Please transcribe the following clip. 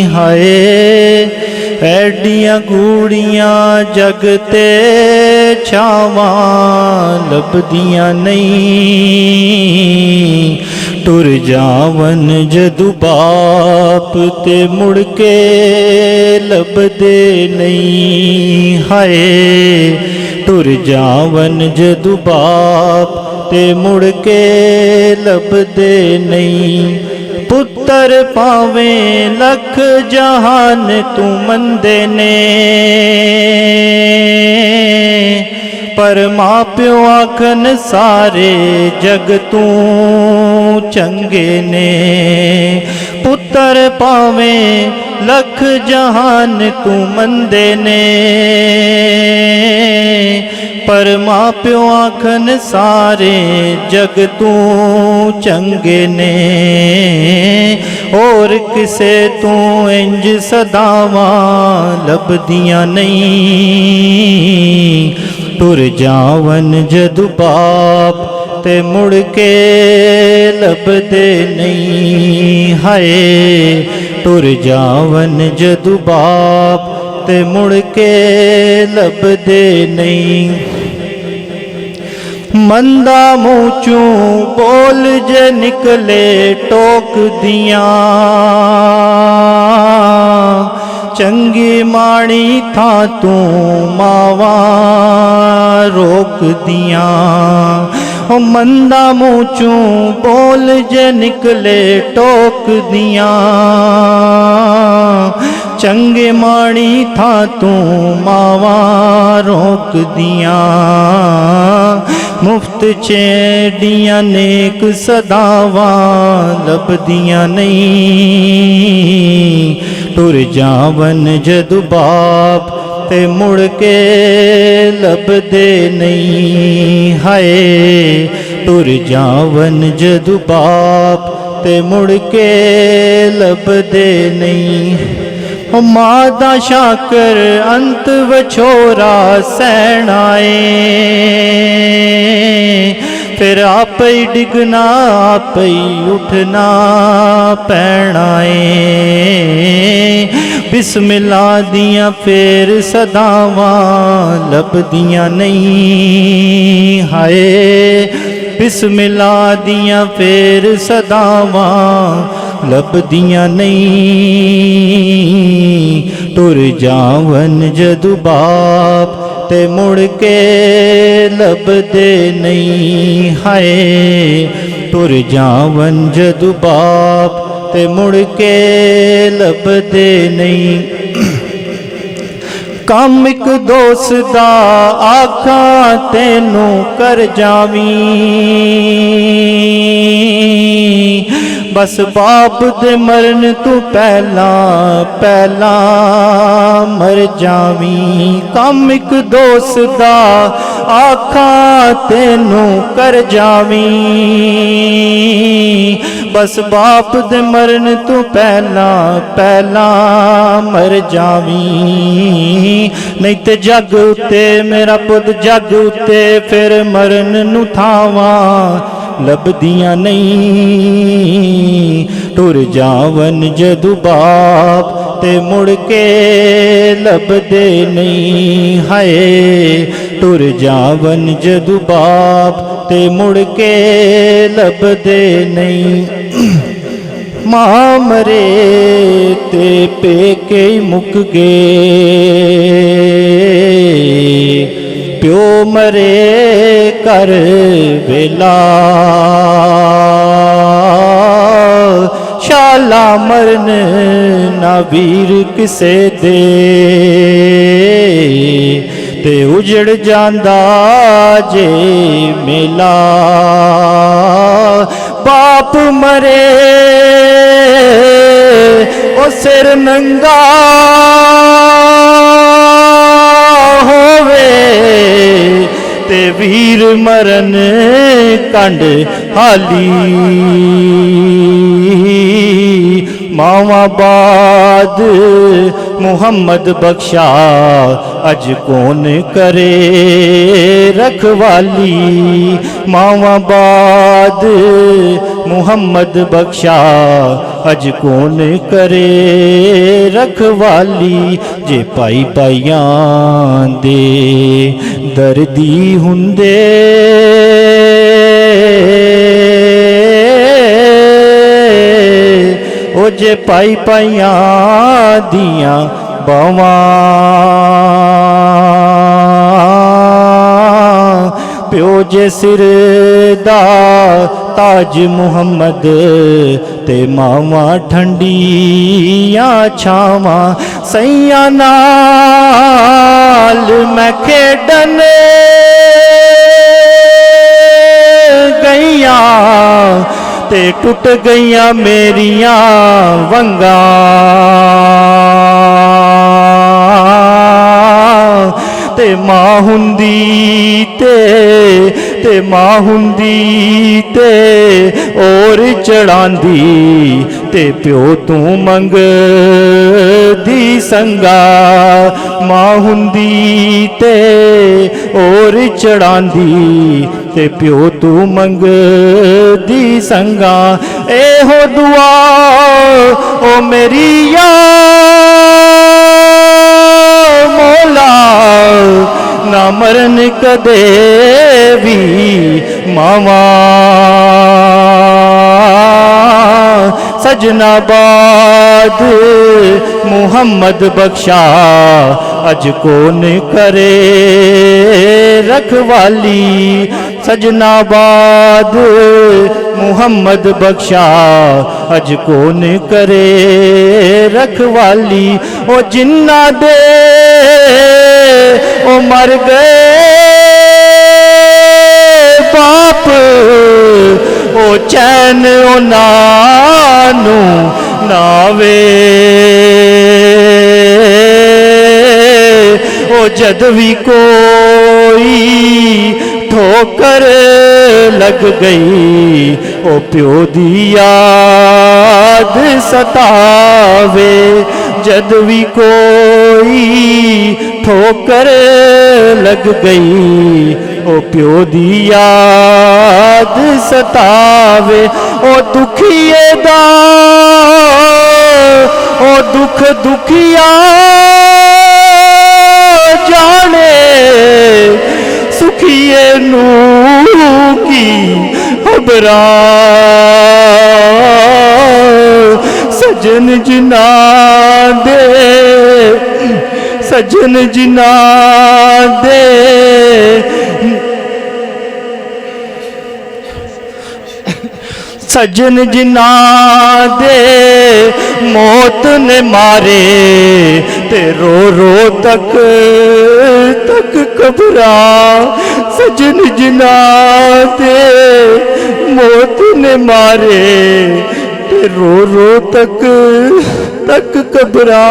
हाय एडियां गूड़ियां जग ते छावां लभदियां नहीं। टुर जावन जदू बाप ते मुड़ के लभदे नहीं। हाय टुर जावन जदू बाप ते मुड़ के लभदे नहीं। पुत्र पावें लख जहान तू मंदे ने, पर मां प्यो आखन सारे जग तू चंगे ने। पुत्र पावें लख जहान तू मंदे ने, पर मां प्यो आखन सारे जग तू चंगे ने। और किसे तू इंज सदावां लभदियां नहीं। टुर जावन जदू बाप ते मुड़ के लभदे नहीं। हाय टुर जावन जदू बाप ते मुड़ के लभदे नहीं। मंदा मुँह चूं बोल जे निकले टोक दियां, चंगी माड़ी था तू मावा रोक दियां। ओ मंदा मुँह चूं बोल जे निकले टोक दियां, चंगे माड़ी था तू मावा रोक दियां। मुफ्त चेडियां नेक सदावां लभदियां नहीं। टुर जावन जदू बाप ते मुड़ के लभदे नहीं। हाय टुर जावन जदू बाप ते मुड़ के लभदे नहीं। मां दा शाकर अंत वछोरा सैनाए, फिर आप ही डिगना आप ही उठना पैनाए। बिस्मिल्ला दियां फेर सदावां लभदियां नहीं। हाय बिस्मिल्ला दियां फेर सदावां लभदियां नहीं। टुर जावन जदू बाप ते मुड़ के लभदे नहीं। हाय टुर जावन जदू बाप ते मुड़ के लभदे नहीं। काम एक दोस्त दा आखा तेनू कर जावी, बस बाप दे मरन तू पहला पहला मर जावी। काम एक दोस्त दा आखा तेनू कर जावी, बस बाप दे मरन तू पहला पहला मर जावी। नहीं ते जग उते मेरा पुत जग उते फिर मरन नू थावां लभदियां नहीं। टुर जावन जदू बाप ते मुड़ के लभदे नहीं। हाय टुर जावन जदू बाप ते मुड़ के लभदे नहीं। मां मरे ते पेके मुक गए, प्यो मरे कर वेला। शाला मरन ना वीर किसे दे, ते उजड़ जांदा जे मेला। बाप मरे ओ सिर नंगा होवे, ते वीर मरन कंड हाली। मावा बाद मुहम्मद बख्शा अज कौन करे रखवाली। मावा बाद मुहम्मद बख्शा अज कौन करे रखवाली। जे पाई पाइयां दे दर्दी हुंदे ओ जे पाई पाइयां दियां बावां प्यो जे सिर दा ताज मुहम्मद ते मावां ठंडियां छावां। सैयां नाल मैं खेडन गईयां ते टुट गईयां मेरियां वंगां। ते मां हुंदी ते मां हुंदी ते और चढ़ांदी ते प्यो तू मंगदी संगा। मां हुंदी ते और चढ़ांदी ते प्यो तू मंगदी संगा। एहो दुआ ओ मेरी मौला ना मरन कदे भी मावा। सजना बाद मुहम्मद बख्शा अज कौन करे रखवाली। सजना बाद मुहम्मद बख्शा अज कौन करे रखवाली। ओ जिन्ना दे ओ मर गए बाप ओ चैन ओ नानू नावे। ओ जद भी कोई ठोकर लग गई ओ प्यो दी याद सतावे। जद भी कोई ठोकर लग गई ओ प्यो दी याद सतावे। ओ दुखिए दा ओ दुख दुखिया जाने सुखिए नू की खबरा। सजन जिना दे सजन जिना दे सजन जिना दे मौत ने मारे ते रो रो तक तक कबरा। सजन जिना दे मौत ने मारे ते रो रो तक तक कबरा।